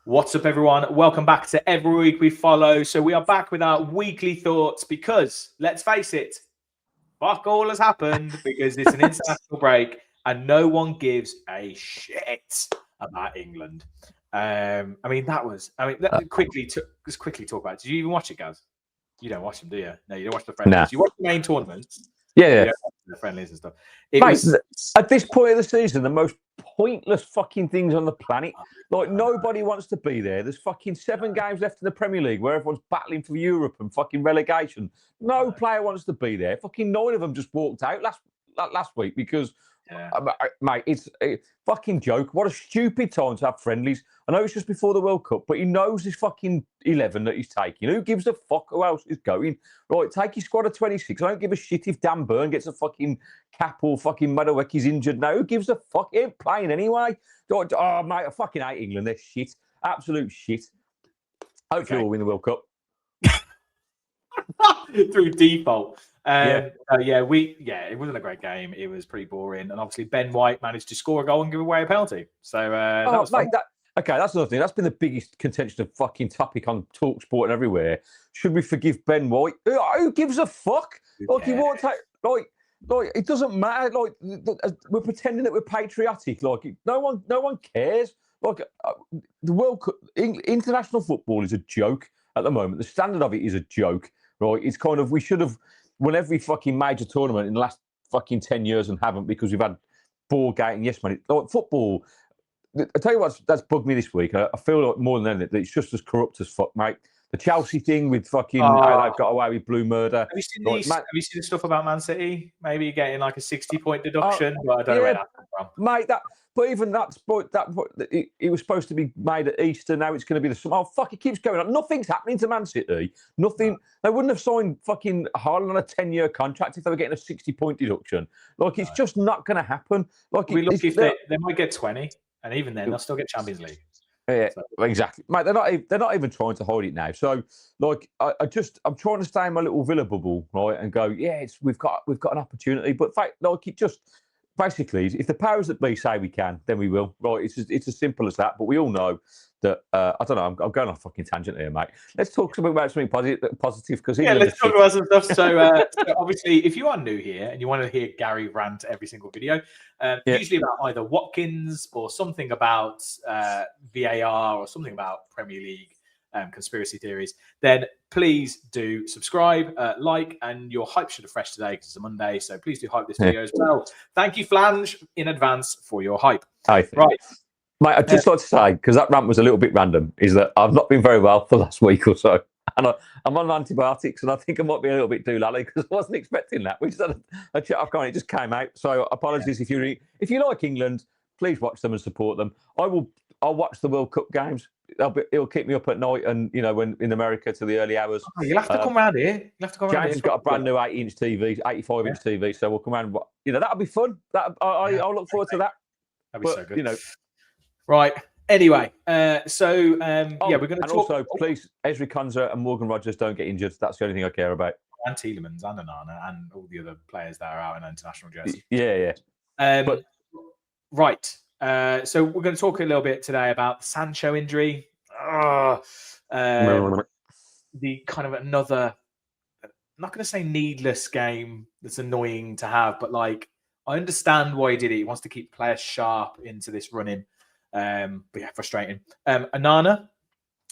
What's up, everyone? Welcome back to Every Week We Follow. So we are back with our weekly thoughts because, let's face it, fuck all has happened because it's an international break and no one gives a shit about England. Let's quickly talk about it. Did you even watch it, Gaz? You don't watch them, do you? No, you don't watch the friendlies. Nah. You watch the main tournaments. Yeah. You don't watch the friendlies and stuff. At this point of the season, the most pointless fucking things on the planet. Like, nobody wants to be there. There's fucking 7 games left in the Premier League where everyone's battling for Europe and fucking relegation. No player wants to be there. Fucking 9 of them just walked out last week because, mate, it's a fucking joke. What a stupid time to have friendlies. I know it's just before the World Cup, but he knows his fucking 11 that he's taking. Who gives a fuck who else is going? Right, take your squad of 26. I don't give a shit if Dan Burn gets a fucking cap or fucking Madueke's injured now. Who gives a fuck? He ain't playing anyway. Oh, mate, I fucking hate England. They're shit. Absolute shit. Hopefully we'll win the World Cup. Through default. It wasn't a great game. It was pretty boring. And obviously Ben White managed to score a goal and give away a penalty. So that was fun. That's another thing. That's been the biggest contention of fucking topic on TalkSport and everywhere. Should we forgive Ben White? Who gives a fuck? Like, he won't take, like it doesn't matter. Like, we're pretending that we're patriotic. Like, no one cares. Like, the World Cup, international football is a joke at the moment. The standard of it is a joke, right? It's kind of, we should have won every fucking major tournament in the last fucking 10 years and haven't, because we've had ball game. Yes, man. Like, football. I tell you that's bugged me this week. I feel like more than anything that it's just as corrupt as fuck, mate. The Chelsea thing with fucking how they've got away with blue murder. Have you seen have you seen the stuff about Man City? Maybe getting like a 60-point deduction, but I don't know where that comes from. Mate, but even it was supposed to be made at Easter. Now it's going to be the summer. Oh, fuck, it keeps going on. Nothing's happening to Man City. Nothing. They wouldn't have signed fucking Haaland on a 10-year contract if they were getting a 60-point deduction. Like, it's just not going to happen. Like, we look if they might get 20. And even then, they'll still get Champions League. Yeah, exactly, mate. They're not even trying to hide it now. So, like, I'm trying to stay in my little Villa bubble, right, and go, we've got an opportunity. But it just basically, if the powers that be say we can, then we will. Right? It's as simple as that. But we all know that. I don't know. I'm going on a fucking tangent here, mate. Let's talk about something positive because let's talk about some stuff. So obviously, if you are new here and you want to hear Gary rant every single video, usually about either Watkins or something about VAR or something about Premier League conspiracy theories, then please do subscribe, like, and your hype should have fresh today because it's a Monday. So please do hype this video as well. Thank you, Flange, in advance for your hype. Right. Mate, I'd just like to say, because that rant was a little bit random, is that I've not been very well for the last week or so. And I'm on antibiotics, and I think I might be a little bit doolally because I wasn't expecting that. We just had a chat off camera, it just came out. So apologies if you like England, please watch them and support them. I'll watch the World Cup games. It'll keep me up at night, and when in America to the early hours. Oh, you'll have to come around here. James got a brand new 80-inch TV, 85-inch TV, so we'll come around. That'll be fun. I'll look forward to that. That'd be so good. Right. Anyway, we're going to talk. Also, please, Ezri Konsa and Morgan Rogers don't get injured. That's the only thing I care about. And Tielemans and Onana and all the other players that are out in international jersey. Yeah. Right. So we're going to talk a little bit today about the Sancho injury. The kind of another, I'm not going to say needless game that's annoying to have, but like, I understand why he did it. He wants to keep players sharp into this running. But yeah, frustrating. Onana,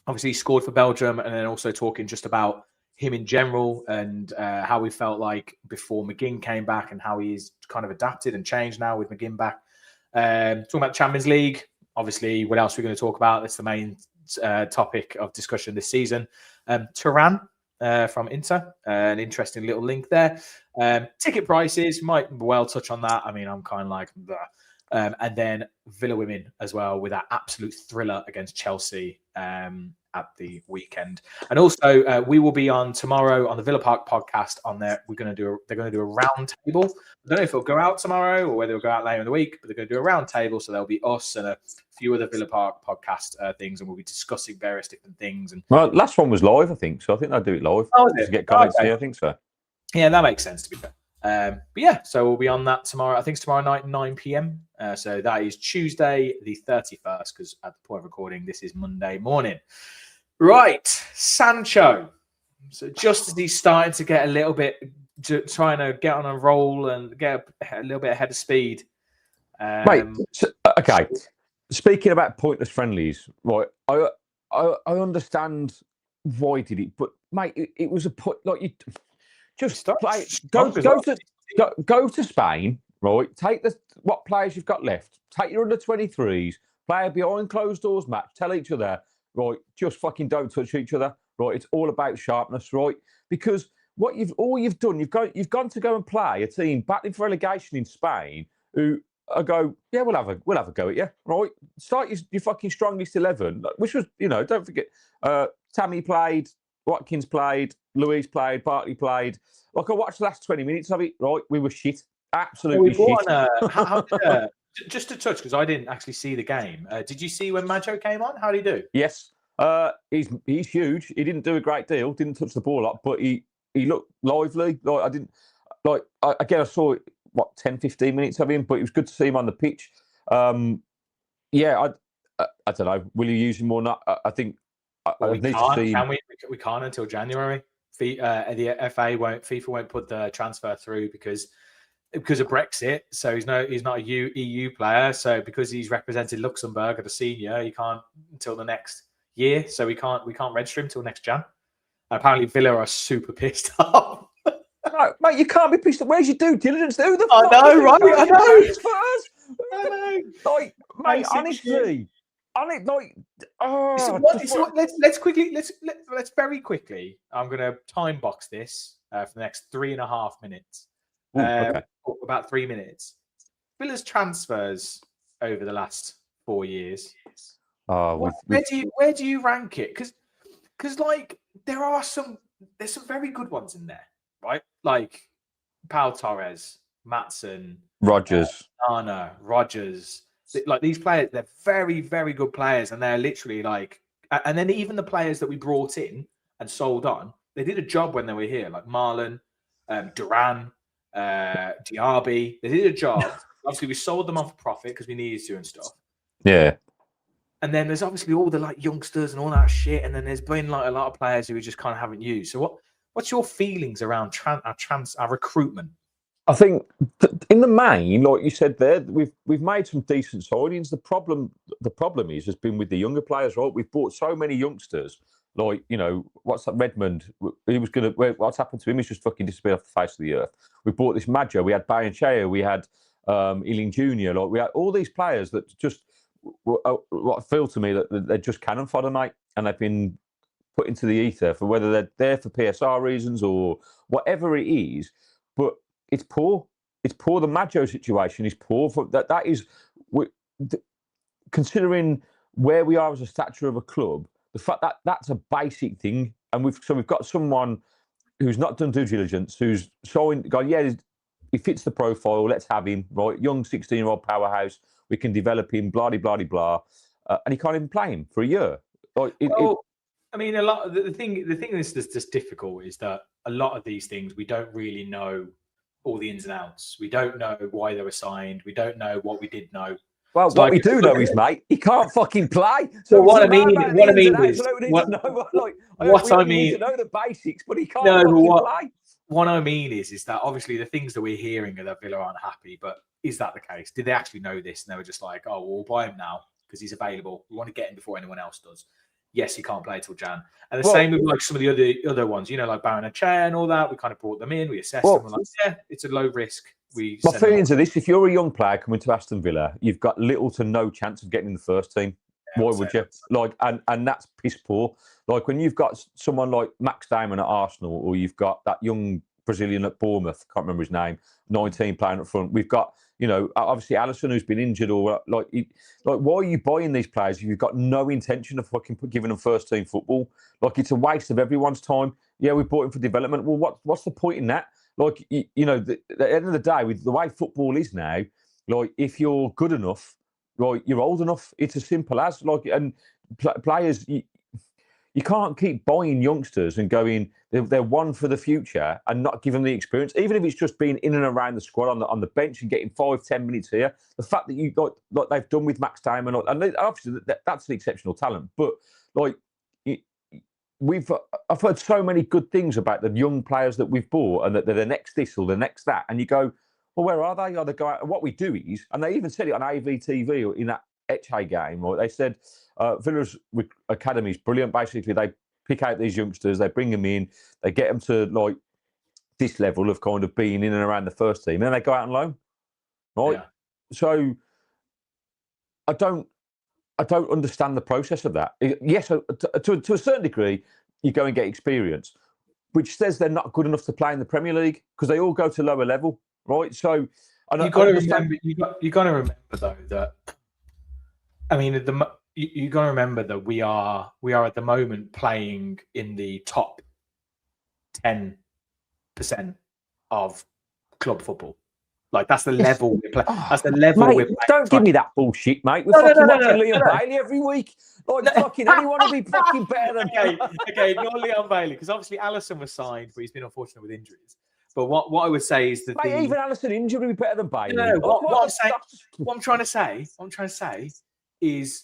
obviously, he scored for Belgium, and then also talking just about him in general and how we felt like before McGinn came back and how he's kind of adapted and changed now with McGinn back. Talking about Champions League, obviously, what else we're going to talk about? That's the main topic of discussion this season. Turan from Inter, an interesting little link there. Ticket prices, might well touch on that. I mean, I'm kind of like, and then Villa women as well with that absolute thriller against Chelsea at the weekend. And also, we will be on tomorrow on the Villa Park podcast. On there, they're going to do a round table. I don't know if it'll go out tomorrow or whether it'll go out later in the week, but they're going to do a round table. So there'll be us and a few other Villa Park podcast things, and we'll be discussing various different things. And well, last one was live, I think. So I think they'll do it live. Oh, is it? To get comments. Okay. Yeah, I think so. Yeah, that makes sense to be fair. But yeah, so we'll be on that tomorrow. I think it's tomorrow night, 9 p.m. So that is Tuesday, the 31st, because at the point of recording, this is Monday morning. Right, Sancho. So just as he's starting to get a little bit, trying to get on a roll and get a little bit ahead of speed. Mate, okay. Speaking about pointless friendlies, right? I understand why he did it, but mate, it was a put like you just play. Go to Spain, right? Take what players you've got left. Take your under-23s. Play a behind closed doors match. Tell each other, right? Just fucking don't touch each other, right? It's all about sharpness, right? Because all you've done, you've gone to go and play a team battling for relegation in Spain who. I go, yeah, we'll have a go at you, right? Start your fucking strongest 11, which was, don't forget, Tammy played, Watkins played, Luis played, Bartley played. Like I watched the last 20 minutes of it, right? We were shit, absolutely shit. Just to touch, because I didn't actually see the game. Did you see when Macho came on? How did he do? Yes, he's huge. He didn't do a great deal, didn't touch the ball up, but he looked lively. I saw it. 10, 15 minutes of him, but it was good to see him on the pitch. I don't know. Will you use him or not? I think we need to see him. We can't until January. The FIFA won't put the transfer through because of Brexit. So he's not a EU player. So because he's represented Luxembourg at a senior, he can't until the next year. So we can't register him until next Jan. And apparently Villa are super pissed off. No, mate, you can't be pissed off. Where's your due diligence? Who the fuck? I know, right? I know. Like, mate, honestly, let's very quickly. I'm going to time box this for the next 3.5 minutes. Okay. About 3 minutes. Villa's transfers over the last 4 years. Where do you rank it? Because like there's some very good ones in there. Right, like Pau Torres, Maatsen, Rodgers, Rodgers. Like these players, they're very, very good players, and they're literally like. And then even the players that we brought in and sold on, they did a job when they were here. Like Marlon, Duran, Diaby, they did a job. Obviously, we sold them on for profit because we needed to and stuff. Yeah. And then there's obviously all the like youngsters and all that shit, and then there's been like a lot of players who we just kind of haven't used. So What's your feelings around our recruitment? I think in the main, like you said there, we've made some decent signings. The problem has been with the younger players, right? We've bought so many youngsters. Like, what's that Redmond? What's happened to him? He's just fucking disappeared off the face of the earth. We bought this Maggio. We had Bayanchea. We had Ealing Jr. Like we had all these players that just what feel to me that they're just cannon fodder, mate, and they've been put into the ether for whether they're there for PSR reasons or whatever it is, but it's poor. It's poor. The Maggio situation is poor. That is, considering where we are as a stature of a club, the fact that that's a basic thing, and we've got someone who's not done due diligence, who's gone, yeah, he fits the profile. Let's have him, right? Young 16-year-old powerhouse. We can develop him. Blah blah blah blah, and he can't even play him for a year. I mean, a lot of the thing that's just difficult is that a lot of these things we don't really know all the ins and outs. We don't know why they were signed. We don't know what we did know. Well, so what we do know is, mate, he can't fucking play. So what I mean is, what I mean is to know the basics, but he can't play. What I mean is that obviously the things that we're hearing are that Villa aren't happy, but is that the case? Did they actually know this? And they were just like, oh, we'll buy him now because he's available. We want to get him before anyone else does. Yes, he can't play till Jan. And the same with like some of the other ones, like Baranachea and all that. We kind of brought them in, we assessed them. We're like, yeah, it's a low risk. My feelings are this: if you're a young player coming to Aston Villa, you've got little to no chance of getting in the first team. Yeah, why would you? Like, and that's piss poor. Like when you've got someone like Max Damon at Arsenal, or you've got that young Brazilian at Bournemouth, can't remember his name, 19 playing up front. We've got, obviously Alisson who's been injured, or like why are you buying these players if you've got no intention of fucking giving them first team football? Like it's a waste of everyone's time. Yeah, we bought him for development. Well, what's the point in that? Like, at the end of the day, with the way football is now, like if you're good enough, right, you're old enough. It's as simple as and players. You can't keep buying youngsters and going, they're one for the future and not give them the experience, even if it's just being in and around the squad on the bench and getting 5-10 minutes here. The fact that you got like they've done with Max Damon, and obviously that's an exceptional talent, but like I've heard so many good things about the young players that we've bought and that they're the next this or the next that, and you go, well, where are they? Are they going? What we do is, and they even said it on AVTV or in that Etche game, or they said Villa's academy is brilliant. Basically, they pick out these youngsters, they bring them in, they get them to like this level of kind of being in and around the first team, and then they go out on loan, right? Yeah. So I don't understand the process of that. Yes, to a certain degree, you go and get experience, which says they're not good enough to play in the Premier League because they all go to lower level, right? So you've got to remember, you got to remember though that you got to remember that we are at the moment playing in the top 10% of club football. Like that's the level we play. That's the level mate, we're playing. Don't give me that bullshit, mate. We're fucking watching Leon Bailey every week. Like fucking anyone will be fucking better than okay, not Leon Bailey, because obviously Alisson was signed, but he's been unfortunate with injuries. But what I would say is that even Alisson injured will be better than Bailey. No, what I'm trying to say is,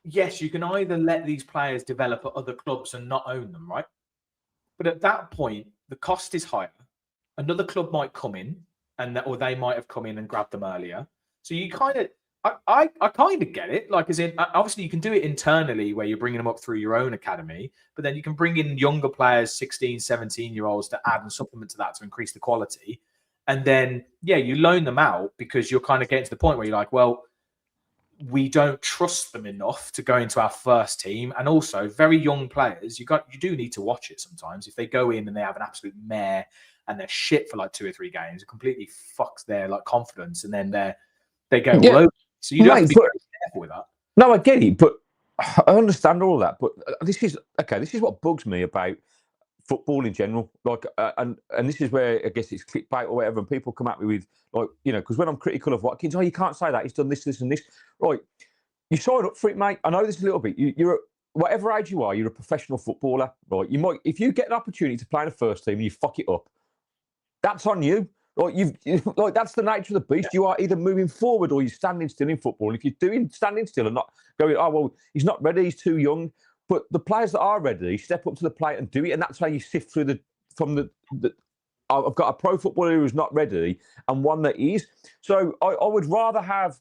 yes, you can either let these players develop at other clubs and not own them, right? But at that point, the cost is higher. Another club might come in, or they might have come in and grabbed them earlier. So you kind of, I kind of get it. Like, as in, obviously you can do it internally where you're bringing them up through your own academy, but then you can bring in younger players, 16, 17-year-olds to add and supplement to that to increase the quality. And then, yeah, you loan them out because you're kind of getting to the point where you're like, well, we don't trust them enough to go into our first team. And also very young players, you do need to watch it sometimes. If they go in and they have an absolute mare and they're shit for like 2 or 3 games, it completely fucks their like confidence, and then they go all over. So you have to be very careful with that. No, I get it, but I understand all that. But this is what bugs me about football in general. Like, and this is where I guess it's clickbait or whatever, and people come at me with like, because when I'm critical of Watkins, you can't say that he's done this, and this. Right, you sign up for it, mate. I know this a little bit. You're whatever age you are, you're a professional footballer, right? You might, if you get an opportunity to play in the first team and you fuck it up, that's on you. Like that's the nature of the beast. You are either moving forward or you're standing still in football. And if you're doing standing still and not going, oh well, he's not ready, he's too young. But the players that are ready step up to the plate and do it, and that's how you sift through I've got a pro footballer who's not ready and one that is. So I would rather have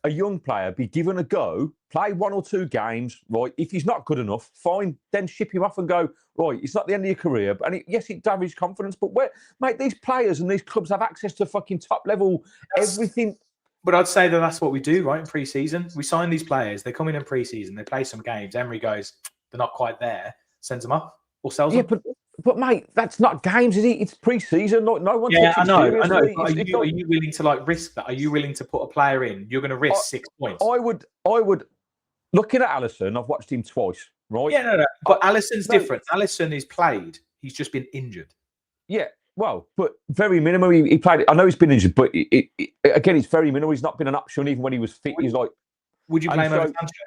a young player be given a go, play 1 or 2 games, right? If he's not good enough, fine, then ship him off and go, right, it's not the end of your career. But yes, it damages confidence, but mate, these players and these clubs have access to fucking top level everything. But I'd say that that's what we do, right? In pre-season, we sign these players, they come in pre-season, they play some games, Emery goes, they're not quite there, sends them off or sells them. But mate, that's not games, is it? It's pre-season. No one takes it seriously. I know. Are you willing to like risk that? Are you willing to put a player in? You're going to risk 6 points. I would. Looking at Alisson, I've watched him twice, right? Yeah, no. But Alisson's different. Alisson is played. He's just been injured. Yeah, well, but very minimal. He played. I know he's been injured, but again, it's very minimal. He's not been an option even when he was fit. He's like. Would you play him over Sancho?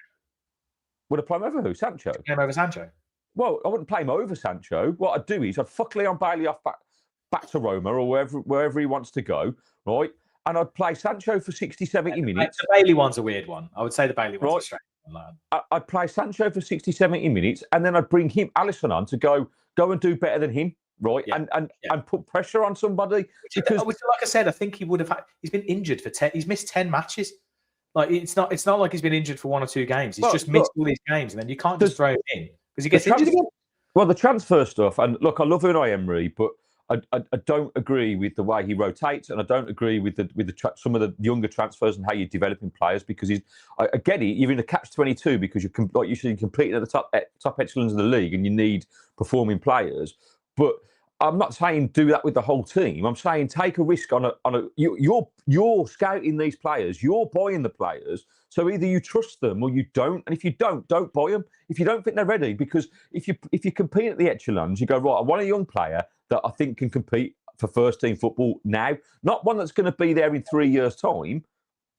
Would I play him over who? Sancho. Play him over Sancho. Well, I wouldn't play him over Sancho. What I'd do is I'd fuck Leon Bailey off back to Roma or wherever he wants to go, right? And I'd play Sancho for 60, 70 minutes. The Bailey one's a weird one. I would say the Bailey one's a straight one. I'd play Sancho for 60, 70 minutes, and then I'd bring Alisson on to go and do better than him, right? Yeah. And put pressure on somebody. Because, like I said, I think he would have. He's been injured for 10. He's missed 10 matches. Like it's not like he's been injured for 1 or 2 games. He's just missed all these games, and then you can't just throw him in. Because he gets injured again. Well, the transfer stuff, and look, I love Unai Emery, but I don't agree with the way he rotates, and I don't agree with some of the younger transfers and how you're developing players. Because I get it, you're in a catch-22 because you're like you said, you're competing at the top echelons of the league, and you need performing players. But I'm not saying do that with the whole team. I'm saying take a risk on a. You're scouting these players. You're buying the players. So either you trust them or you don't. And if you don't buy them. If you don't think they're ready, because if you compete at the echelons, you go right. I want a young player that I think can compete for first team football now, not one that's going to be there in 3 years' time.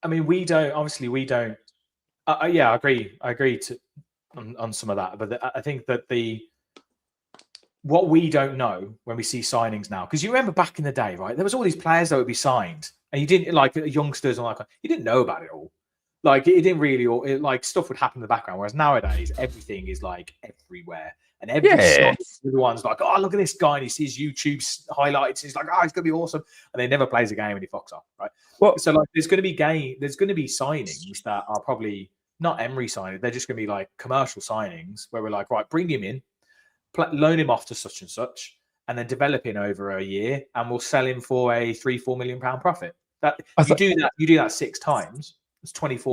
I mean, we don't. Obviously, we don't. Yeah, I agree. on some of that. But I think that what we don't know when we see signings now, because you remember back in the day, right? There was all these players that would be signed, and you didn't like youngsters and you didn't know about it all. Like it didn't really, like stuff would happen in the background. Whereas nowadays, everything is like everywhere, and everyone's like, "Oh, look at this guy!" And he sees YouTube highlights. He's like, "Oh, he's gonna be awesome," and they never plays a game and he fucks off, right? Well, so like, there's going to be signings that are probably not Emery signings. They're just going to be like commercial signings where we're like, right, bring him in, loan him off to such and such, and then develop him over a year, and we'll sell him for a £3-4 million profit. You do that 6 times. It's 25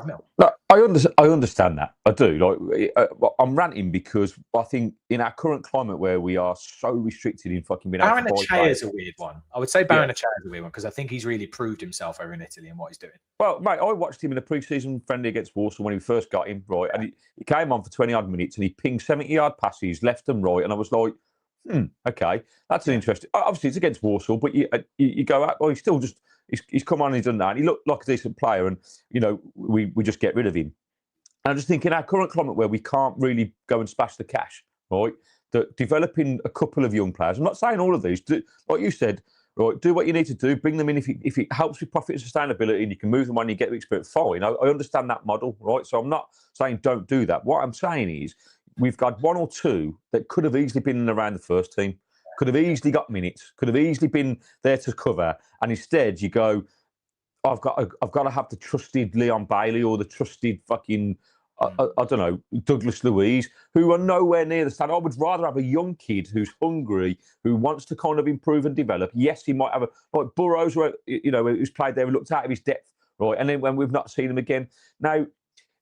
mil. Look, I understand that. I do. Like, I'm ranting because I think in our current climate where we are so restricted in fucking being able to buy players. is a weird one. I would say Baron is a weird one because I think he's really proved himself over in Italy and what he's doing. Well, mate, I watched him in a pre-season friendly against Warsaw when we first got him, right? And he came on for 20-odd minutes and he pinged 70-yard passes left and right. And I was like, okay, that's an interesting. Obviously, it's against Warsaw, but you go out. Well, he's still just he's come on and he's done that. And he looked like a decent player, and we just get rid of him. And I just think in our current climate where we can't really go and splash the cash, right? That developing a couple of young players. I'm not saying all of these. Like you said, right? Do what you need to do. Bring them in if it helps with profit and sustainability, and you can move them when you get the experience. Fine, I understand that model, right? So I'm not saying don't do that. What I'm saying is, we've got 1 or 2 that could have easily been around the first team, could have easily got minutes, could have easily been there to cover. And instead you go, I've got to have the trusted Leon Bailey or the trusted fucking, I don't know, Douglas Luiz, who are nowhere near the standard. I would rather have a young kid who's hungry, who wants to kind of improve and develop. Yes, he might have like Burrows, who's played there, who looked out of his depth, right? And then when we've not seen him again. Now,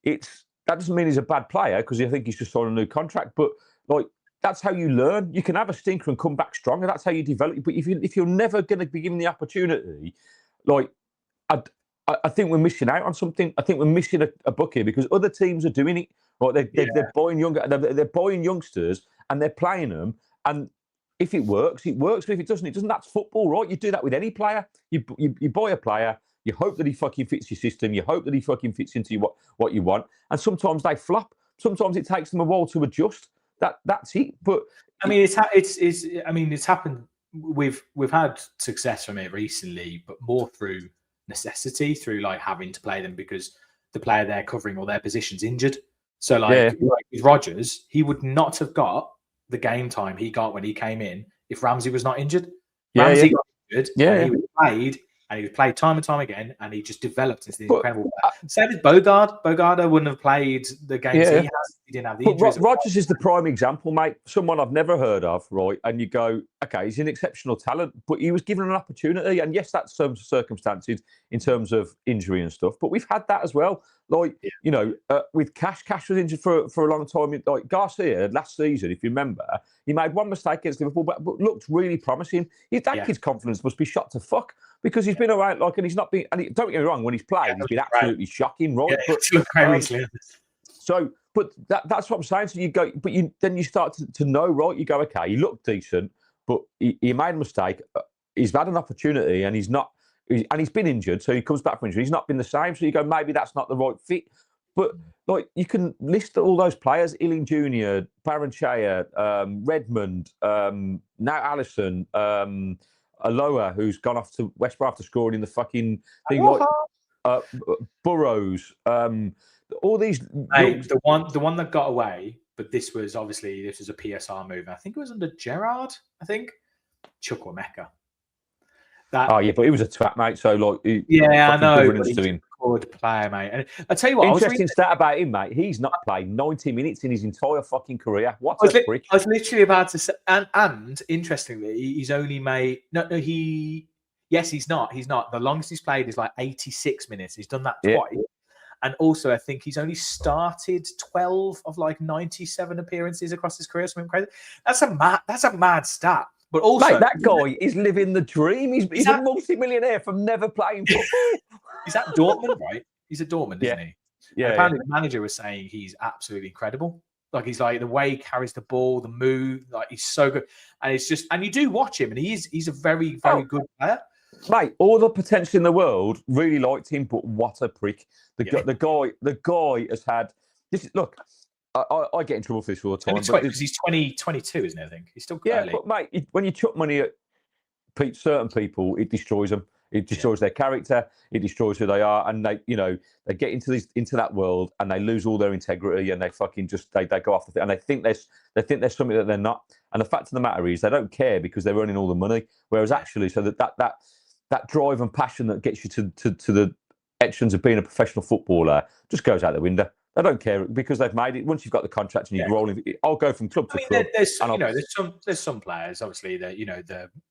that doesn't mean he's a bad player because I think he's just signed a new contract. But like that's how you learn. You can have a stinker and come back stronger. That's how you develop. But if you're never going to be given the opportunity, like I think we're missing out on something. I think we're missing a book here because other teams are doing it. Right? They're buying they're buying youngsters and they're playing them. And if it works, it works. But if it doesn't, it doesn't. That's football, right? You do that with any player. You buy a player. You hope that he fucking fits your system. You hope that he fucking fits into what you want. And sometimes they flop. Sometimes it takes them a while to adjust. That's it. But I mean, it's happened. We've had success from it recently, but more through necessity, through like having to play them because the player they're covering or their position's injured. So like with Rodgers, he would not have got the game time he got when he came in if Ramsey was not injured. Ramsey got injured. And he was played. And he was played time and time again, and he just developed into the incredible player. Same as Bogard. Bogard wouldn't have played the games he has. He didn't have the injuries. Rodgers is the prime example, mate. Someone I've never heard of, right? And you go, okay, he's an exceptional talent, but he was given an opportunity. And yes, that's some circumstances in terms of injury and stuff. But we've had that as well. Like, with Cash was injured for a long time. Like Garcia last season, if you remember, he made one mistake against Liverpool, but looked really promising. That kid's confidence must be shot to fuck because he's been around, and he's not been. And don't get me wrong, when he's played, he's been absolutely shocking, right? But that's what I'm saying. So you go, but then you start to know, right? You go, okay, he looked decent, but he made a mistake. He's had an opportunity, and he's not. And he's been injured, so he comes back from injury. He's not been the same, so you go, maybe that's not the right fit. But like you can list all those players: Ealing Jr., Baranchea, Redmond, now Allison, Aloha, who's gone off to West Brom after scoring in the fucking thing. Like, Burrows, all these. Mate, the one that got away, but this was a PSR move. I think it was under Gerrard. I think Chukwuemeka. But he was a twat, mate. So like, I know. But he's a good player, mate. And I tell you what, interesting stat about him, mate. He's not played 90 minutes in his entire fucking career. What a prick! I was literally about to say, and interestingly, he's only made he's not. The longest he's played is like 86 minutes. He's done that twice. And also, I think he's only started 12 of like 97 appearances across his career. Something crazy. That's a mad stat. But also, mate, that guy is living the dream. He's a multi-millionaire from never playing football. He's at Dortmund, right? He's at Dortmund, isn't he? Yeah. And apparently, the manager was saying he's absolutely incredible. Like he's like the way he carries the ball, the move, like he's so good. And it's just, and you do watch him, and he's a very, very good player. Mate, all the potential in the world. Really liked him, but what a prick! The guy has had. Look. I get in trouble for this all the time. Because he's 22, isn't he? I think he's still early. But mate, when you chuck money at certain people, it destroys them. It destroys their character. It destroys who they are, and they get into that world, and they lose all their integrity, and they fucking just they go off the thing, and they think there's something that they're not. And the fact of the matter is, they don't care because they're earning all the money. Whereas actually, so that drive and passion that gets you to the echelons of being a professional footballer just goes out the window. They don't care because they've made it. Once you've got the contract and you're rolling, I'll go from club to club. There's some players, obviously, that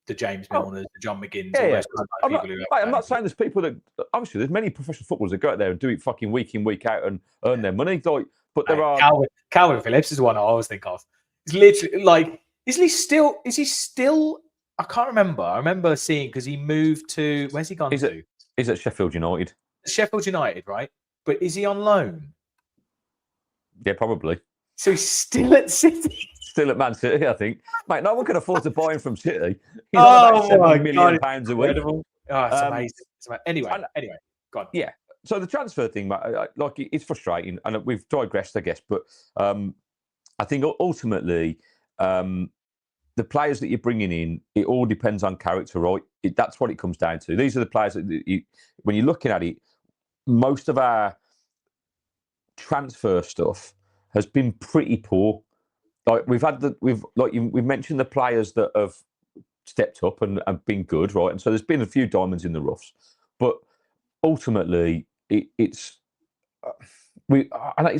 the James Milners, the John McGinns. I'm not saying there's people that obviously there's many professional footballers that go out there and do it fucking week in week out and earn their money. But there are Calvin Phillips is the one I always think of. He's literally like, is he still? I can't remember. I remember seeing because he moved to where's he gone to? He's at Sheffield United. Sheffield United, right? But is he on loan? Yeah, probably. So he's still at City. Still at Man City, I think. Mate, no one can afford to buy him from City. He's on about £7 million a week. Oh, it's amazing. Anyway, go on. Yeah. So the transfer thing, mate, it's frustrating, and we've digressed, I guess. But I think ultimately, the players that you're bringing in, it all depends on character, right? That's what it comes down to. These are the players that, when you're looking at it, most of our transfer stuff has been pretty poor. Like we've mentioned the players that have stepped up and been good, right? And so there's been a few diamonds in the roughs, but ultimately it's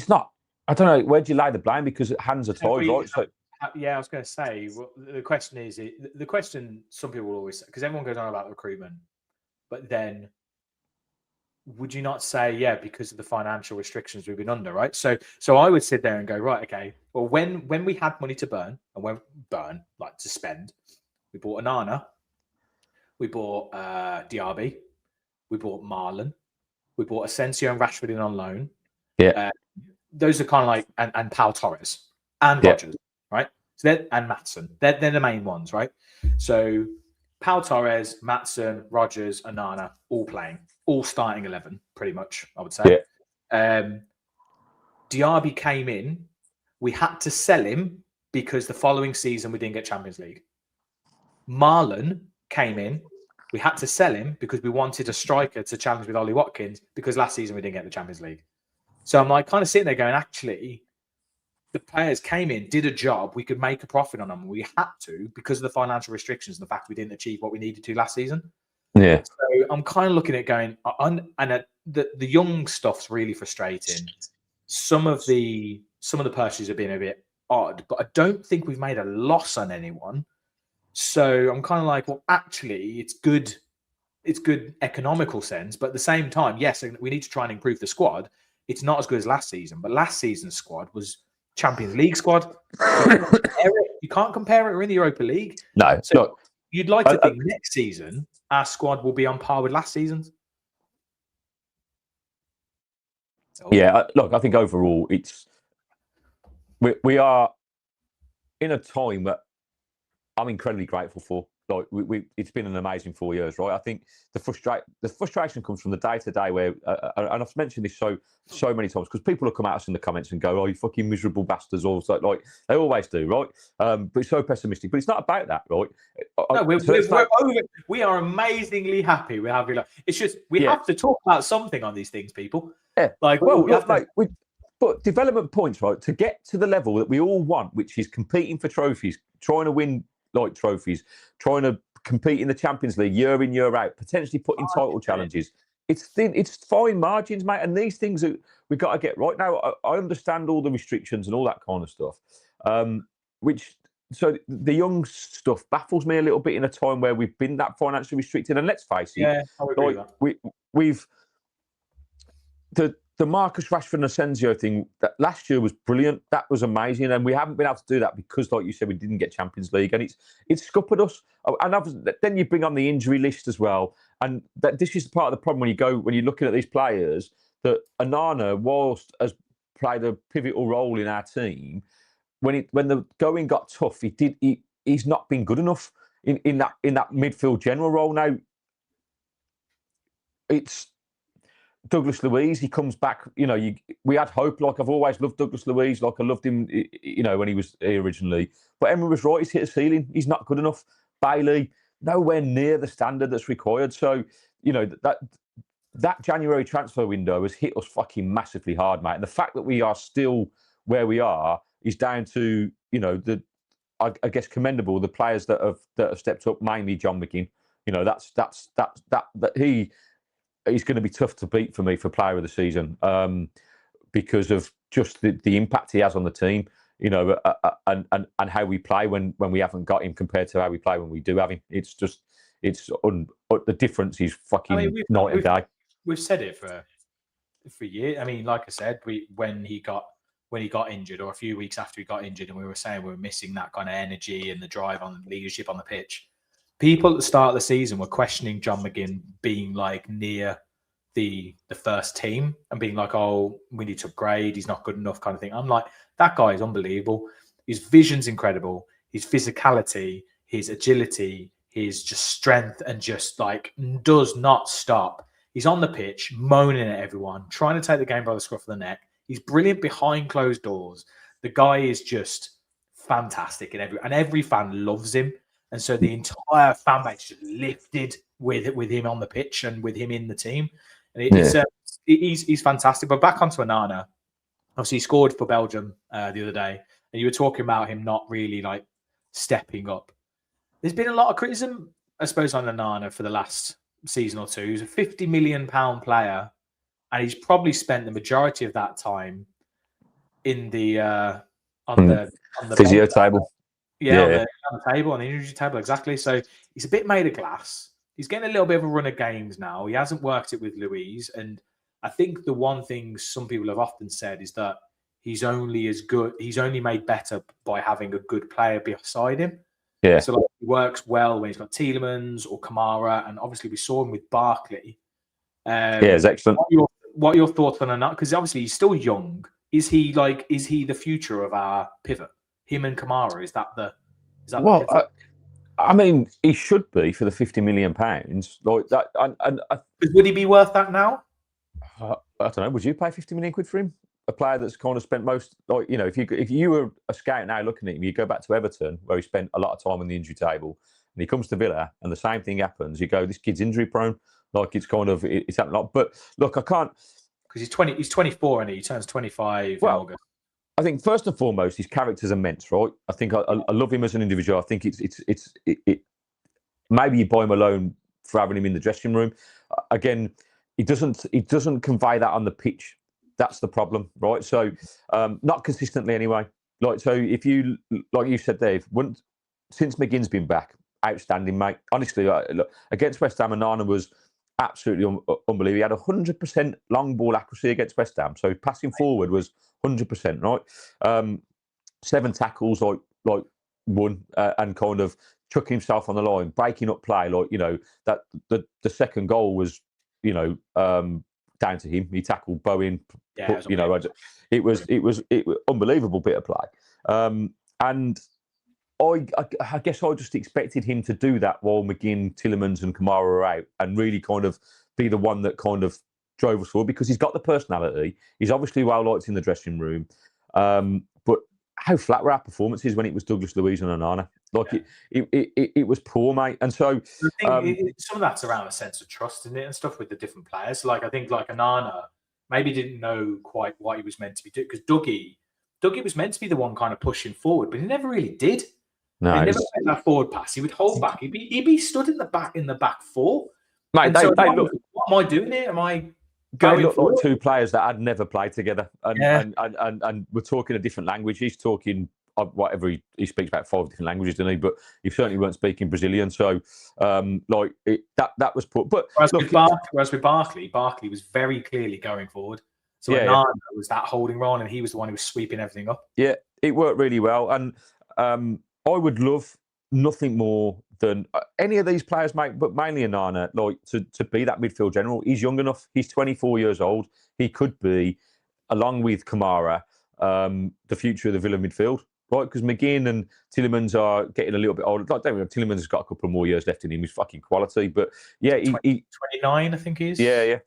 not. I don't know, where do you lay the blame, because hands are tied, right? So yeah, I was going to say, well, the question some people will always say, because everyone goes on about recruitment, but then would you not say, yeah, because of the financial restrictions we've been under, right? So I would sit there and go, right, okay, well, when we had money to burn, and to spend, we bought Onana, we bought Diaby, we bought Marlon, we bought Asensio and Rashford in on loan. Yeah. Those are kind of like, and Pau Torres and Rodgers, right? So and Maatsen, they're the main ones, right? So Pau Torres, Maatsen, Rodgers, Onana, all playing. All starting 11, pretty much, I would say. Yeah. Diaby came in. We had to sell him because the following season we didn't get Champions League. Marlon came in. We had to sell him because we wanted a striker to challenge with Ollie Watkins because last season we didn't get the Champions League. So I'm like kind of sitting there going, actually, the players came in, did a job. We could make a profit on them. We had to because of the financial restrictions and the fact we didn't achieve what we needed to last season. Yeah. So I'm kind of looking at going, the young stuff's really frustrating. Some of the purchases have been a bit odd, but I don't think we've made a loss on anyone. So I'm kind of like, well, actually, it's good. It's good economical sense, but at the same time, yes, we need to try and improve the squad. It's not as good as last season, but last season's squad was Champions League squad. You can't compare it. We're in the Europa League. No, so look, you'd like to think next season our squad will be on par with last season's. Yeah, look, I think overall we are in a time that I'm incredibly grateful for. Like it's been an amazing 4 years, right? I think the frustration comes from the day to day where, and I've mentioned this so many times because people will come at us in the comments and go, "Oh, you fucking miserable bastards!" Or like they always do, right? But it's so pessimistic. But it's not about that, right? No, we are amazingly happy. We're happy. It's just we have to talk about something on these things, people. Yeah. But development points, right, to get to the level that we all want, which is competing for trophies, trying to win trophies, trying to compete in the Champions League year in, year out, potentially putting title challenges. It's fine margins, mate. And these things that we've got to get right now. I understand all the restrictions and all that kind of stuff. So the young stuff baffles me a little bit in a time where we've been that financially restricted. And let's face it, I would agree with that. The Marcus Rashford and Asensio thing that last year was brilliant. That was amazing, and we haven't been able to do that because, like you said, we didn't get Champions League, and it's scuppered us. And then you bring on the injury list as well, and this is part of the problem when you're looking at these players. That Onana, whilst has played a pivotal role in our team, when the going got tough, he's not been good enough in that midfield general role. Now Douglas Luiz, he comes back. You know, we had hope. Like I've always loved Douglas Luiz. Like I loved him. You know, when he was here originally. But Emery was right. He's hit a ceiling. He's not good enough. Bailey, nowhere near the standard that's required. So you know that January transfer window has hit us fucking massively hard, mate. And the fact that we are still where we are is down to I guess commendable the players that have stepped up, mainly John McGinn. You know, that he's going to be tough to beat for me for player of the season because of just the impact he has on the team. You know, and how we play when we haven't got him compared to how we play when we do have him. It's just the difference is fucking night and day. We've said it for years. I mean, like I said, when he got injured, or a few weeks after he got injured, and we were saying we were missing that kind of energy and the drive on leadership on the pitch. People at the start of the season were questioning John McGinn being like near the first team and being like, "Oh, we need to upgrade. He's not good enough," kind of thing. I'm like, that guy is unbelievable. His vision's incredible. His physicality, his agility, his just strength, and just like does not stop. He's on the pitch, moaning at everyone, trying to take the game by the scruff of the neck. He's brilliant behind closed doors. The guy is just fantastic, and every fan loves him. And so the entire fan base just lifted with him on the pitch and with him in the team. And he's fantastic. But back onto Onana, obviously he scored for Belgium the other day, and you were talking about him not really like stepping up. There's been a lot of criticism, I suppose, on Onana for the last season or two. He's a £50 million player, and he's probably spent the majority of that time in the on the physio table. On the table, on the injury table, exactly. So he's a bit made of glass. He's getting a little bit of a run of games now. He hasn't worked it with Luiz, and I think the one thing some people have often said is that he's only as good. He's only made better by having a good player beside him. Yeah. So like, he works well when he's got Tielemans or Kamara, and obviously we saw him with Barkley. It's excellent. What are your thoughts on that? Because obviously he's still young. Is he the future of our pivot? Him and Kamara, is that the I mean, he should be for the £50 million like that. And would he be worth that now? I don't know. Would you pay £50 million for him? A player that's kind of spent most, like, you know, if you were a scout now looking at him, you go back to Everton where he spent a lot of time on the injury table, and he comes to Villa and the same thing happens. You go, this kid's injury prone. Like it's happening a lot. But look, I can't, because he's 24 and he turns 25 in August. I think first and foremost, his character's immense, right? I think I love him as an individual. I think it maybe you buy him alone for having him in the dressing room. Again, he doesn't convey that on the pitch. That's the problem, right? So not consistently anyway. Like so, if you like you said, Dave, since McGinn's been back, outstanding, mate. Honestly, look, against West Ham, Onana was absolutely unbelievable. He had 100% long ball accuracy against West Ham, so passing forward was 100%, right? 7 tackles, like one, and kind of chucking himself on the line, breaking up play, like, you know, that the second goal was, you know, down to him. He tackled Bowen. Yeah, you know, it was unbelievable bit of play. And I guess I just expected him to do that while McGinn, Tielemans and Kamara are out, and really kind of be the one that kind of drove us forward, because he's got the personality. He's obviously well liked in the dressing room. But how flat were our performances when it was Douglas Luiz and Onana? Like it was poor, mate. And so some of that's around a sense of trust in it and stuff with the different players. Like I think like Onana maybe didn't know quite what he was meant to be doing, because Dougie was meant to be the one kind of pushing forward, but he never really did. No, he never made that forward pass. He would hold back. He'd be stood in the back four. Mate, they look. What am I doing here? Am I going? They look like two players that had never played together, and we're talking a different language. He's talking whatever he speaks about 5 different languages, doesn't he? But he certainly weren't speaking Brazilian. So, that was poor. But whereas with Barkley was very clearly going forward. So Onana was that holding role, and he was the one who was sweeping everything up. Yeah, it worked really well, and I would love nothing more than any of these players, mate, but mainly Onana, like to be that midfield general. He's young enough. He's 24 years old. He could be, along with Kamara, the future of the Villa midfield, right? Because McGinn and Tielemans are getting a little bit older. Like, don't worry, Tielemans has got a couple more years left in him. He's fucking quality. But yeah, he 29, I think he is. Yeah.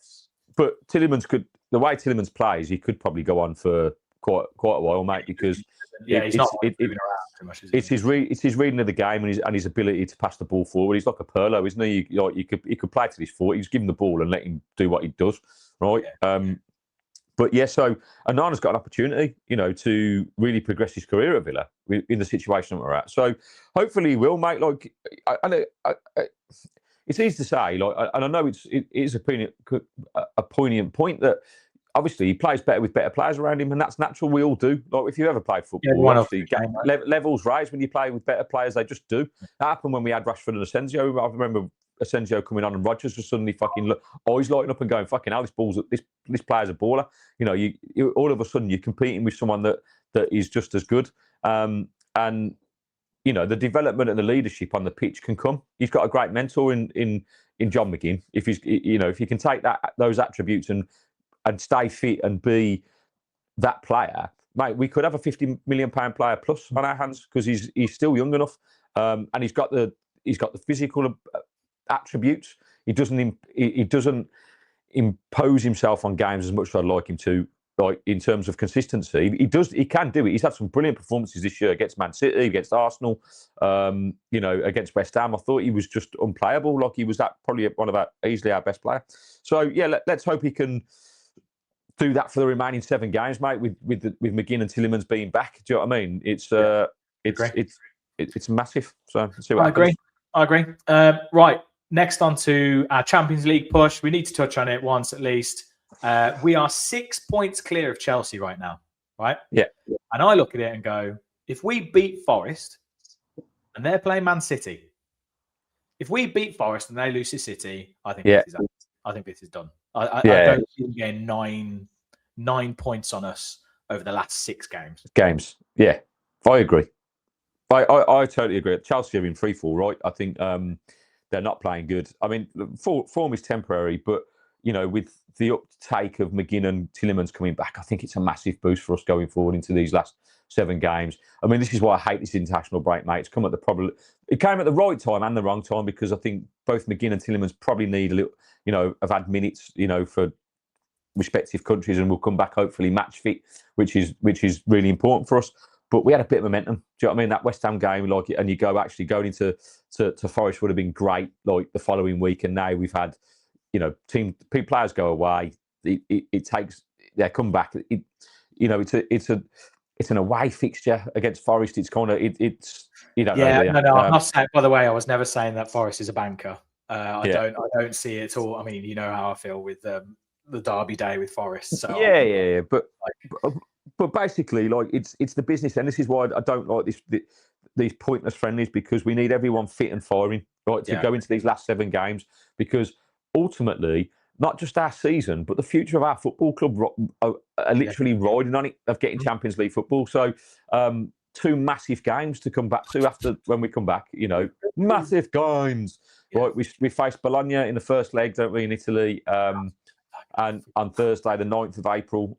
but Tielemans could, the way Tielemans plays, he could probably go on for quite a while, mate, because he's not moving around too much. It's his reading of the game and his ability to pass the ball forward. He's like a Pirlo, isn't he? He could play to his 40. He's given the ball and let him do what he does, right? Yeah. But yeah, so Onana's got an opportunity, to really progress his career at Villa in the situation that we're at. So hopefully he will, mate. Like, it's easy to say, like, and I know it is a poignant point that obviously he plays better with better players around him, and that's natural. We all do. Like, if you ever played football, obviously levels rise when you play with better players. They just do. That happened when we had Rashford and Asensio. I remember Asensio coming on and Rodgers was suddenly fucking eyes lighting up and going, fucking hell, this player's a baller. You all of a sudden you're competing with someone that is just as good. And the development and the leadership on the pitch can come. He's got a great mentor in John McGinn. If you can take those attributes and stay fit and be that player, mate, we could have a £50 million player plus on our hands, because he's still young enough, and he's got the physical attributes. He doesn't impose himself on games as much as I'd like him to. Like, in terms of consistency, he can do it. He's had some brilliant performances this year against Man City, against Arsenal, against West Ham. I thought he was just unplayable. Like, he was probably easily our best player. So yeah, let's hope he can do that for the remaining 7 games, mate. With McGinn and Tielemans being back, do you know what I mean? It's massive. So let's see what happens. I agree. Right, next on to our Champions League push. We need to touch on it once at least. We are 6 points clear of Chelsea right now, right? Yeah. And I look at it and go, if we beat Forest and they're playing Man City, if we beat Forest and they lose to City, I think this is done. I don't see them getting 9 points on us over the last 6 games. Yeah, I agree. I totally agree. Chelsea are in free fall, right? I think they're not playing good. I mean, form is temporary, but with the uptake of McGinn and Tielemans coming back, I think it's a massive boost for us going forward into these last 7 games. I mean, this is why I hate this international break, mate. It came at the right time and the wrong time, because I think both McGinn and Tielemans probably need a little, have had minutes, for respective countries, and will come back hopefully match fit, which is really important for us. But we had a bit of momentum. Do you know what I mean? That West Ham game, and you going into Forest would have been great, like the following week, and now we've had, players go away. It takes their comeback. It's an away fixture against Forest. It's kind of it's you don't know. No. I'm not saying. By the way, I was never saying that Forest is a banker. I don't see it at all. I mean, you know how I feel with the Derby day with Forest. So yeah. But basically, like, it's the business, and this is why I don't like these pointless friendlies, because we need everyone fit and firing, right, to go into these last 7 games, because ultimately, not just our season, but the future of our football club are literally riding on it, of getting Champions League football. So 2 massive games to come back to after when we come back, massive games. Yeah. Right, we face Bologna in the first leg, don't we, in Italy? And on Thursday, the 9th of April,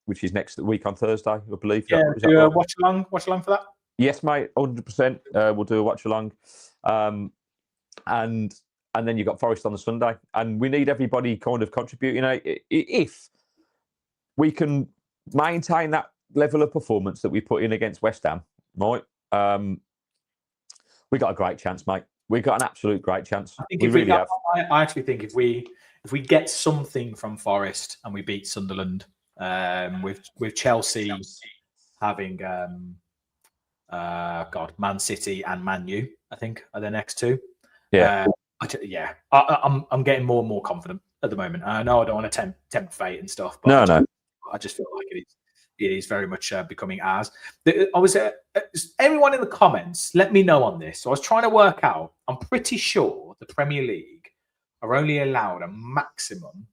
which is next week on Thursday, I believe. Yeah, do a watch along for that? Yes, mate, 100%. We'll do a watch along. And then you've got Forest on the Sunday. And we need everybody kind of contributing. If we can maintain that level of performance that we put in against West Ham, right, we got a great chance, mate. We've got an absolute great chance. I actually think if we get something from Forest and we beat Sunderland, with Chelsea having Man City and Man U, I think, are the next 2. Yeah. I'm getting more and more confident at the moment. I know I don't want to tempt fate and stuff, but no. I just feel like it is very much becoming ours. Everyone in the comments, let me know on this. So I was trying to work out. I'm pretty sure the Premier League are only allowed a maximum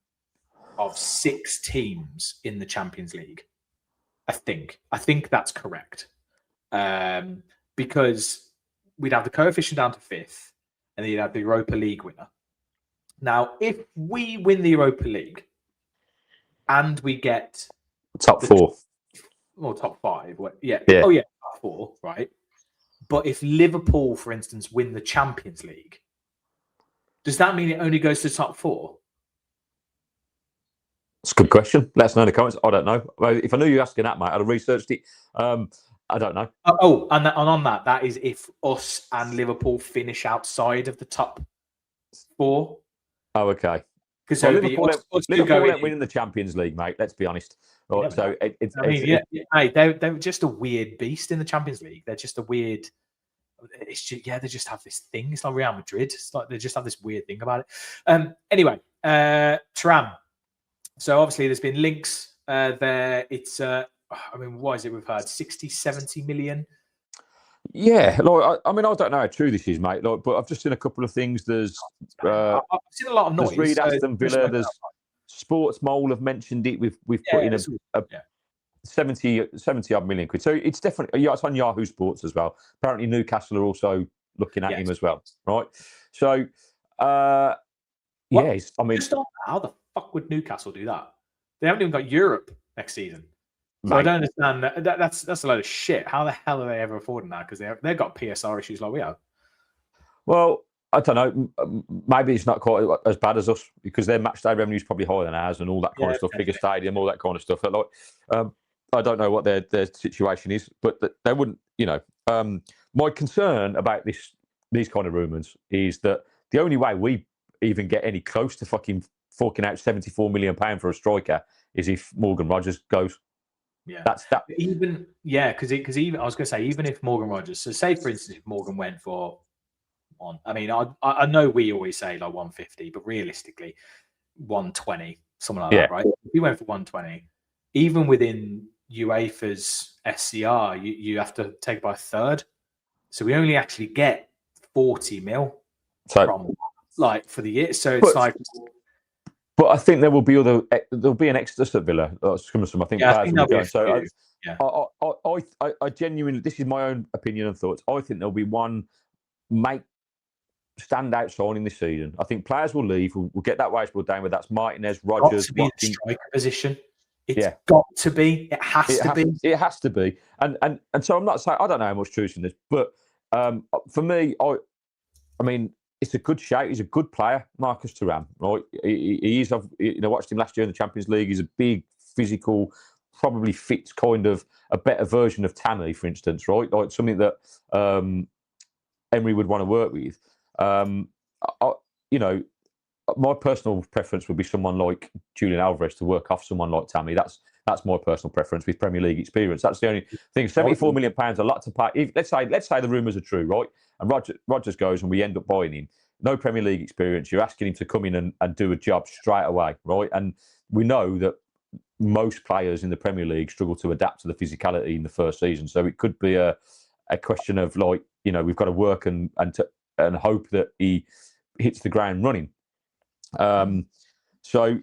of 6 teams in the Champions League. I think that's correct. Because we'd have the coefficient down to 5th, and then you'd have the Europa League winner. Now, if we win the Europa League and we get top 4 or top 5, top 4, right? But if Liverpool, for instance, win the Champions League, does that mean it only goes to top 4? It's a good question. Let us know in the comments. I don't know. If I knew you were asking that, mate, I'd have researched it. I don't know. And on that is if us and Liverpool finish outside of the top 4. Oh, okay. Because Liverpool ain't winning the Champions League, mate. Let's be honest. Right, so they're just a weird beast in the Champions League. They're just a weird. It's just, they just have this thing. It's like Real Madrid. It's like they just have this weird thing about it. Anyway, Thuram. So obviously there's been links there. It's what is it we've heard? 60, 70 million. Yeah, I mean, I don't know how true this is, mate. But I've just seen a couple of things. There's I've seen a lot of noise. There's Reed Aston Villa. There's Sports Mole have mentioned it. We've put in a 70 odd million quid. So it's definitely it's on Yahoo Sports as well. Apparently Newcastle are also looking at him as well, right? So yes, I mean, how the fuck would Newcastle do that? They haven't even got Europe next season. So I don't understand. That's a load of shit. How the hell are they ever affording that? Because they've got PSR issues like we have. Well, I don't know. Maybe it's not quite as bad as us because their match day revenue is probably higher than ours and all that kind of stuff. Bigger stadium, all that kind of stuff. I don't know what their situation is, but they wouldn't. My concern about these kind of rumours is that the only way we even get any close to fucking forking out £74 million for a striker is if Morgan Rogers goes. Yeah, that's that. Because even I was going to say, even if Morgan Rogers, so say for instance, if Morgan went for one, I mean, I know we always say like 150, but realistically, 120, something like that, right? If he went for 120, even within UEFA's SCR, you have to take by a third, so we only actually get 40 mil from for the year. So it's But I think there'll be an exodus at Villa. I think players will be going. So I genuinely, this is my own opinion and thoughts. I think there'll be one standout signing this season. I think players will leave. We'll get that wage bill down with. That's Martinez, Rogers, Watkins. Striker position. It's got to be. It has to be. It has to be. And so I'm not saying I don't know how much truth in this, but for me, I mean. It's a good shout. He's a good player, Marcus Thuram. Right? He is. Watched him last year in the Champions League. He's a big, physical, probably fits kind of a better version of Tammy, for instance. Right, like something that Emery would want to work with. My personal preference would be someone like Julian Alvarez to work off someone like Tammy. That's my personal preference with Premier League experience. That's the only thing. £74 million, a lot to pay. Let's say the rumours are true, right? And Rogers goes and we end up buying him. No Premier League experience. You're asking him to come in and do a job straight away, right? And we know that most players in the Premier League struggle to adapt to the physicality in the first season. So it could be a question of we've got to work and hope that he hits the ground running. So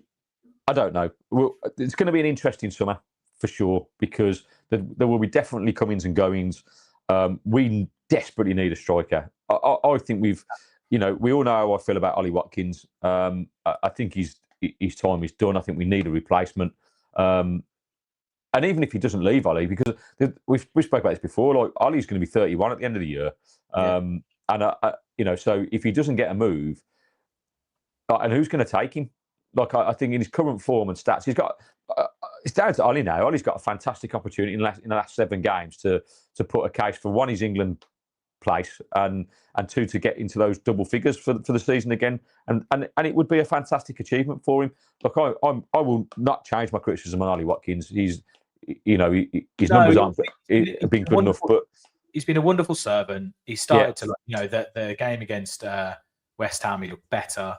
I don't know. It's going to be an interesting summer for sure because there will be definitely comings and goings. We desperately need a striker. I think we all know how I feel about Ollie Watkins. I think his time is done. I think we need a replacement. And even if he doesn't leave Ollie, because we spoke about this before, like Ollie's going to be 31 at the end of the year. So if he doesn't get a move, and who's going to take him? I think in his current form and stats, he's got. It's down to Ollie now. Ollie's got a fantastic opportunity in the last 7 games to put a case for one, his England place, and two, to get into those double figures for the season again. And it would be a fantastic achievement for him. Look, I will not change my criticism on Ollie Watkins. His numbers aren't been good enough, but he's been a wonderful servant. He started to the game against West Ham. He looked better.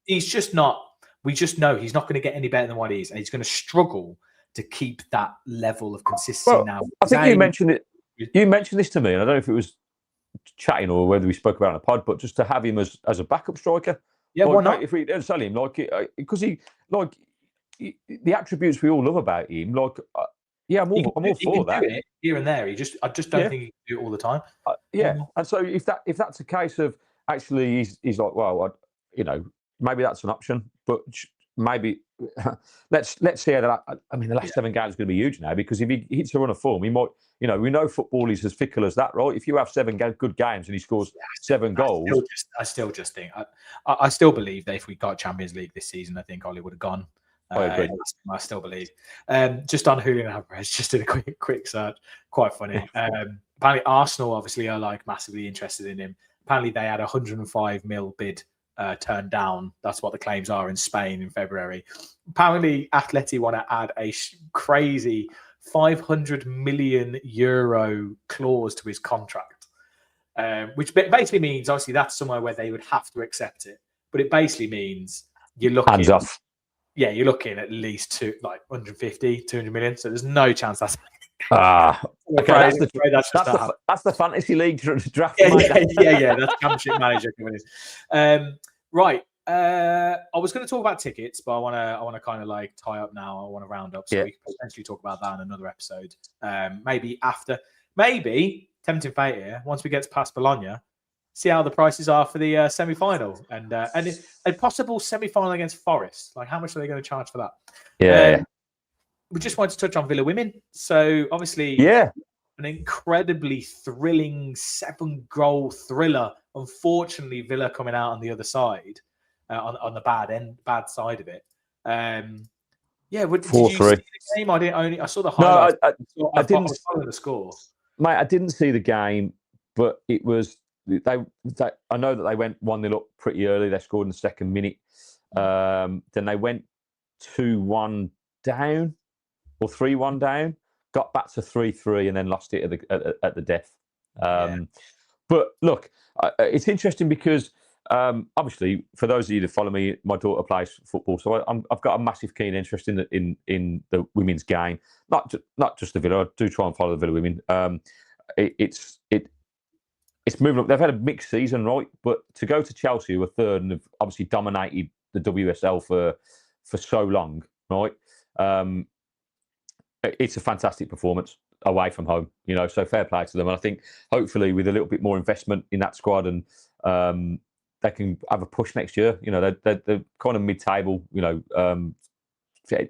He's just not. We just know he's not going to get any better than what he is, and he's going to struggle to keep that level of consistency now. I think you mentioned it. You mentioned this to me, and I don't know if it was chatting or whether we spoke about it on the pod, but just to have him as a backup striker. Yeah, why not? If we don't sell him, because the attributes we all love about him, I'm all for that. Do it here and there. I just don't think he can do it all the time. And so if that's a case of actually he's like, well, maybe that's an option, but maybe let's see how that. I mean, the last 7 games is going to be huge now because if he hits a run of form, he might. We know football is as fickle as that, right? If you have 7 good games and he scores 7 goals, I still just think I still believe that if we got Champions League this season, I think Ollie would have gone. I agree. I still believe. Just on Julian Alvarez, just did a quick search. Quite funny. Apparently, Arsenal obviously are like massively interested in him. Apparently, they had a 105 mil bid turned down. That's what the claims are in Spain in February. Apparently, Atleti want to add a crazy 500 million euro clause to his contract, which basically means obviously that's somewhere where they would have to accept it. But it basically means you're looking. Hands off. Yeah, you're looking at least 150, 200 million. So there's no chance that's. Okay, that's the fantasy league draft. Yeah. That's championship manager coming in. Right. I was going to talk about tickets, but I want to kind of like tie up now. I want to round up so we can potentially talk about that in another episode. Maybe tempting fate here. Once we get past Bologna, see how the prices are for the semi-final and a possible semi-final against Forest. Like, how much are they going to charge for that? Yeah. We just wanted to touch on Villa women. So obviously, an incredibly thrilling 7-goal thriller. Unfortunately, Villa coming out on the other side, on the bad side of it. Did you see the game? I saw the highlights. No, I didn't follow the score. Mate, I didn't see the game, but it was I know that they went 1-0 up pretty early. They scored in the second minute. Then they went 2-1 down or 3-1 down, got back to 3-3, and then lost it at the death. But look, it's interesting because obviously, for those of you that follow me, my daughter plays football, so I've got a massive keen interest in the women's game. Not just the Villa. I do try and follow the Villa women. It's moving up. They've had a mixed season, right? But to go to Chelsea, who are third and have obviously dominated the WSL for so long, right? It's a fantastic performance away from home, so fair play to them. And I think hopefully with a little bit more investment in that squad and they can have a push next year. They're kind of mid-table,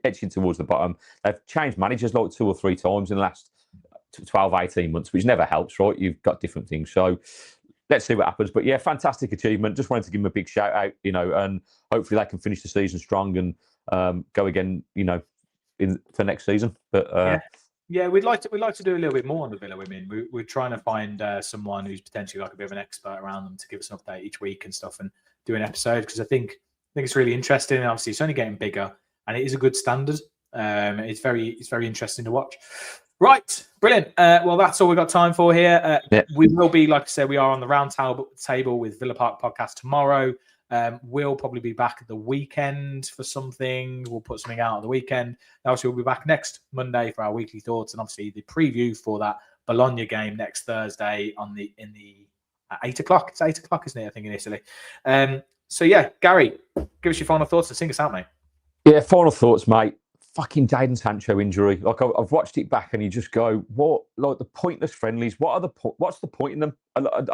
edging towards the bottom. They've changed managers like 2 or 3 times in the last 12, 18 months, which never helps, right? You've got different things. So let's see what happens. But yeah, fantastic achievement. Just wanted to give them a big shout out, and hopefully they can finish the season strong and go again, for next season. But we'd like to do a little bit more on the Villa women. We're trying to find someone who's potentially like a bit of an expert around them to give us an update each week and stuff, and do an episode, because I think it's really interesting. And obviously, it's only getting bigger, and it is a good standard. It's very interesting to watch. Right, brilliant. Well, that's all we've got time for here. We will be, like I said, we are on the round table with Villa Park podcast tomorrow. We'll probably be back at the weekend for something. We'll put something out on the weekend. Obviously, we'll be back next Monday for our weekly thoughts, and obviously the preview for that Bologna game next Thursday at 8 o'clock. It's 8 o'clock, isn't it? I think in Italy. So yeah, Gary, give us your final thoughts and sing us out, mate. Yeah, final thoughts, mate. Fucking Jadon Sancho injury. Like, I've watched it back and you just go, what? Like, the pointless friendlies. What's the point in them? I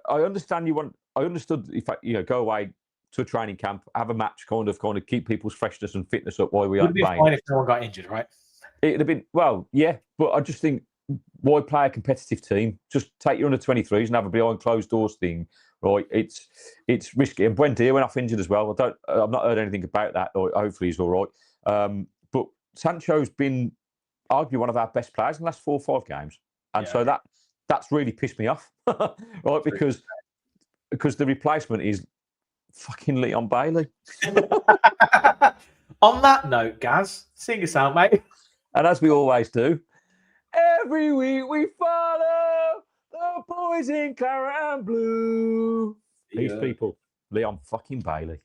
understand I understood if go away to a training camp, have a match, kind of keep people's freshness and fitness up while we aren't playing. It would be fine if no one got injured, right? It'd have been, well, yeah, but I just think, why play a competitive team? Just take your under-23s and have a behind closed doors thing, right? It's risky. And Buendia went off injured as well. I've not heard anything about that. Hopefully he's all right. But Sancho's been arguably one of our best players in the last 4 or 5 games, and so that's really pissed me off, right? Because the replacement is fucking Leon Bailey. On that note, Gaz, sing us out, mate. And as we always do, every week we follow the boys in claret and blue. These people, Leon fucking Bailey.